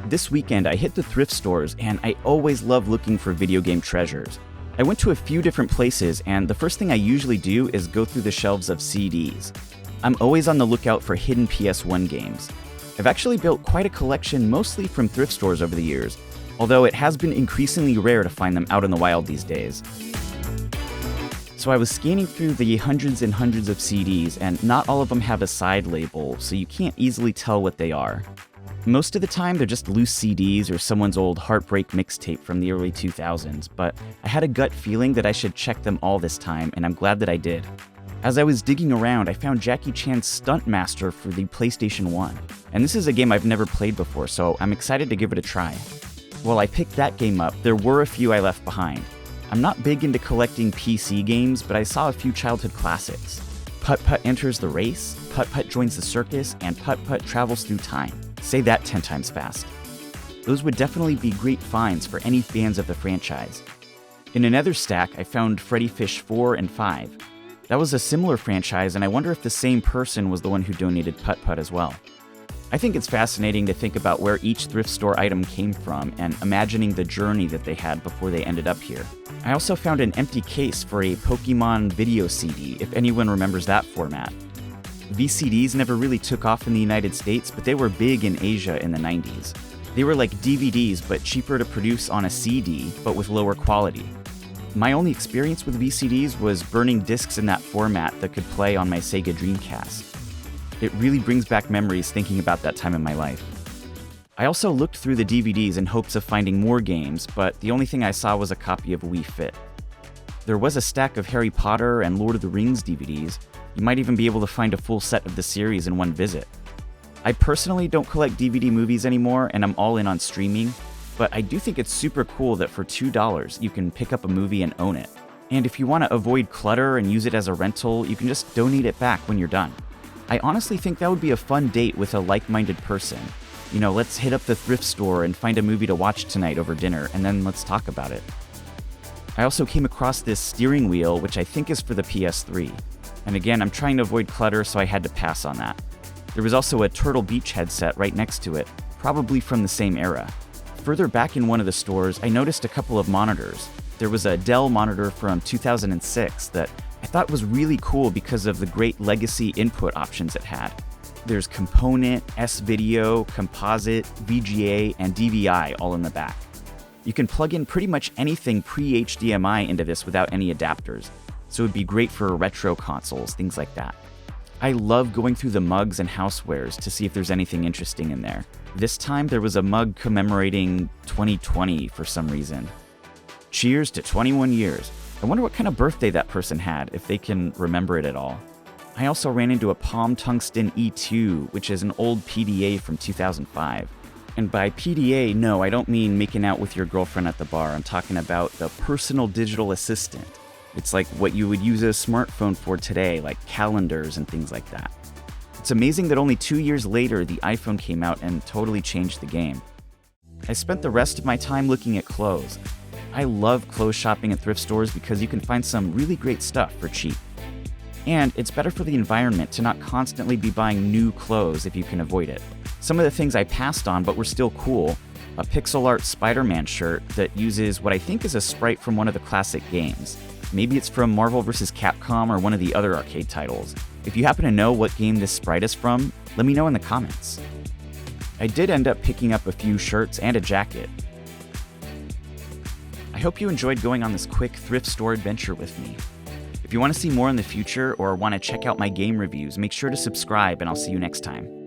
This weekend, I hit the thrift stores, and I always love looking for video game treasures. I went to a few different places, and the first thing I usually do is go through the shelves of CDs. I'm always on the lookout for hidden PS1 games. I've actually built quite a collection mostly from thrift stores over the years, although it has been increasingly rare to find them out in the wild these days. So I was scanning through the hundreds and hundreds of CDs, and not all of them have a side label, so you can't easily tell what they are. Most of the time, they're just loose CDs or someone's old Heartbreak mixtape from the early 2000s, but I had a gut feeling that I should check them all this time, and I'm glad that I did. As I was digging around, I found Jackie Chan's Stunt Master for the PlayStation 1, and this is a game I've never played before, so I'm excited to give it a try. While I picked that game up, there were a few I left behind. I'm not big into collecting PC games, but I saw a few childhood classics. Putt-Putt Enters the Race, Putt-Putt Joins the Circus, and Putt-Putt Travels Through Time. Say that 10 times fast. Those would definitely be great finds for any fans of the franchise. In another stack, I found Freddy Fish 4 and 5. That was a similar franchise, and I wonder if the same person was the one who donated Putt-Putt as well. I think it's fascinating to think about where each thrift store item came from and imagining the journey that they had before they ended up here. I also found an empty case for a Pokemon video CD, if anyone remembers that format. VCDs never really took off in the United States, but they were big in Asia in the 90s. They were like DVDs, but cheaper to produce on a CD, but with lower quality. My only experience with VCDs was burning discs in that format that could play on my Sega Dreamcast. It really brings back memories thinking about that time in my life. I also looked through the DVDs in hopes of finding more games, but the only thing I saw was a copy of Wii Fit. There was a stack of Harry Potter and Lord of the Rings DVDs. You might even be able to find a full set of the series in one visit. I personally don't collect DVD movies anymore, and I'm all in on streaming, but I do think it's super cool that for $2 you can pick up a movie and own it. And if you want to avoid clutter and use it as a rental, you can just donate it back when you're done. I honestly think that would be a fun date with a like-minded person. You know, let's hit up the thrift store and find a movie to watch tonight over dinner, and then let's talk about it. I also came across this steering wheel, which I think is for the PS3. And again, I'm trying to avoid clutter, so I had to pass on that. There was also a Turtle Beach headset right next to it, probably from the same era. Further back in one of the stores, I noticed a couple of monitors. There was a Dell monitor from 2006 that I thought was really cool because of the great legacy input options it had. There's component, S-Video, composite, VGA, and DVI all in the back. You can plug in pretty much anything pre-HDMI into this without any adapters, so it would be great for retro consoles, things like that. I love going through the mugs and housewares to see if there's anything interesting in there. This time there was a mug commemorating 2020 for some reason. Cheers to 21 years. I wonder what kind of birthday that person had, if they can remember it at all. I also ran into a Palm Tungsten E2, which is an old PDA from 2005. And by PDA, no, I don't mean making out with your girlfriend at the bar. I'm talking about the personal digital assistant. It's like what you would use a smartphone for today, like calendars and things like that. It's amazing that only 2 years later, the iPhone came out and totally changed the game. I spent the rest of my time looking at clothes. I love clothes shopping at thrift stores because you can find some really great stuff for cheap. And it's better for the environment to not constantly be buying new clothes if you can avoid it. Some of the things I passed on but were still cool: a pixel art Spider-Man shirt that uses what I think is a sprite from one of the classic games. Maybe it's from Marvel vs. Capcom or one of the other arcade titles. If you happen to know what game this sprite is from, let me know in the comments. I did end up picking up a few shirts and a jacket. I hope you enjoyed going on this quick thrift store adventure with me. If you want to see more in the future or want to check out my game reviews, make sure to subscribe, and I'll see you next time.